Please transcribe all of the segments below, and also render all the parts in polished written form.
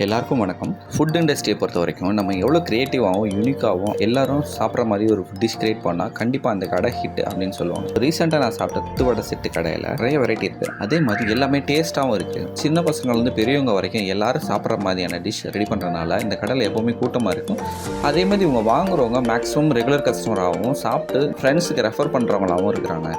எல்லாருக்கும் வணக்கம். ஃபுட் இண்டஸ்ட்ரியை பொறுத்த வரைக்கும் நம்ம எவ்வளோ க்ரியேட்டிவாகவும் யூனிக்காகவும் எல்லாரும் சாப்பிட்ற மாதிரி ஒரு டிஷ் கிரியேட் பண்ணால் கண்டிப்பாக அந்த கடை ஹிட் அப்படின்னு சொல்லுவாங்க. ரீசெண்டாக நான் சாப்பிட்ட தத்துவடை செட்டு கடையில் நிறைய வெரைட்டி இருக்குது. அதே மாதிரி எல்லாமே டேஸ்ட்டாகவும் இருக்குது. சின்ன பசங்கள்லேருந்து பெரியவங்க வரைக்கும் எல்லாரும் சாப்பிட்ற மாதிரியான டிஷ் ரெடி பண்ணுறதுனால இந்த கடையில் எப்போவுமே கூட்டமாக இருக்கும். அதே மாதிரி இவங்க வாங்குறவங்க மேக்ஸிமம் ரெகுலர் கஸ்டமராகவும் சாப்பிட்டு ஃப்ரெண்ட்ஸுக்கு ரெஃபர் பண்ணுறவங்களாகவும் இருக்கிறாங்க.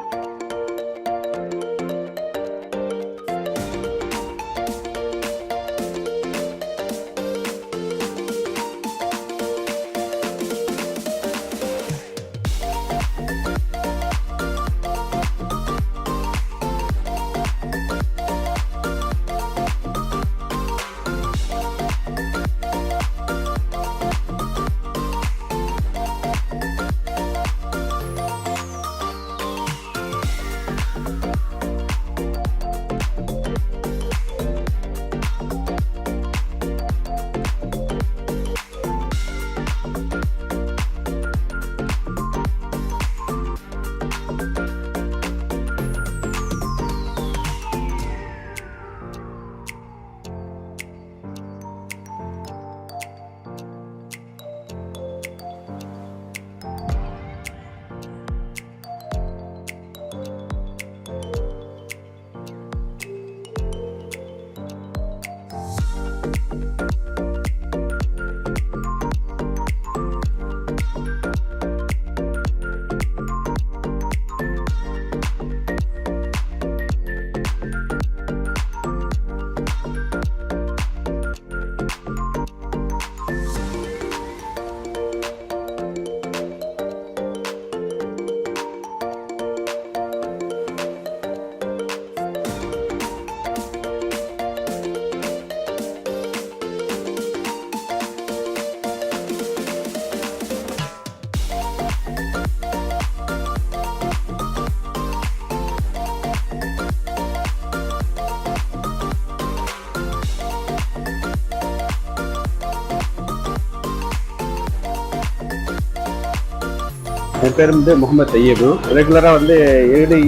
என் பேர் முகமது தையீபு. ரெகுலராக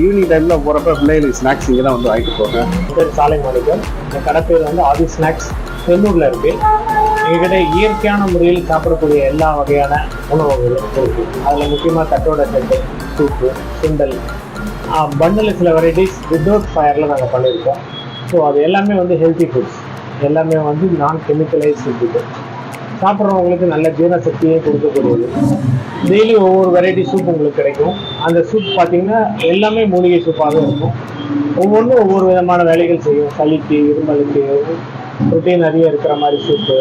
ஈவினிங் டைமில் போகிறப்ப பிள்ளைகளுக்கு ஸ்நாக்ஸ் இங்கே தான் வாங்கிட்டு போவேன். என் பேர் சாலை மாளிகர். இந்த கடை பேர் ஆதி ஸ்நாக்ஸ், செல்லூரில் இருக்குது. எங்ககிட்ட இயற்கையான முறையில் சாப்பிடக்கூடிய எல்லா வகையான உணவுகளும் இருக்குது. அதில் முக்கியமாக தட்டோட செட்டு, சூப்பு, சுண்டல், பன்னில் சில வெரைட்டிஸ் வித்தவுட் ஃபயரில் நாங்கள் பண்ணியிருக்கோம். ஸோ அது எல்லாமே ஹெல்த்தி ஃபுட்ஸ், எல்லாமே நான் கெமிக்கலைஸ் ஃபுட்டு, சாப்பிட்றவங்களுக்கு நல்ல ஜீரண சக்தியை கொடுக்கக்கூடியது. டெய்லி ஒவ்வொரு வெரைட்டி சூப் உங்களுக்கு கிடைக்கும். அந்த சூப் பார்த்தீங்கன்னா எல்லாமே மூலிகை சூப்பாக இருக்கும். ஒவ்வொன்றும் ஒவ்வொரு விதமான வேலைகள் செய்யும். சளிக்கு, இருமலுக்கு, புரோட்டீன் நிறைய இருக்கிற மாதிரி சூப்பு,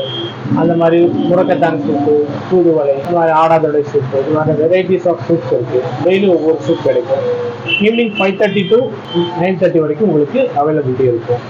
அந்த மாதிரி முருங்கைத்தான் சூப்பு, தூதுவளை, இந்த மாதிரி ஆடாதொடை சூப்பு, இது மாதிரி வெரைட்டிஸ் ஆஃப் சூப்ஸ் இருக்குது. டெய்லி ஒவ்வொரு சூப் கிடைக்கும். ஈவினிங் 5:30 to 9:30 வரைக்கும் உங்களுக்கு அவைலபிலிட்டி இருக்கும்.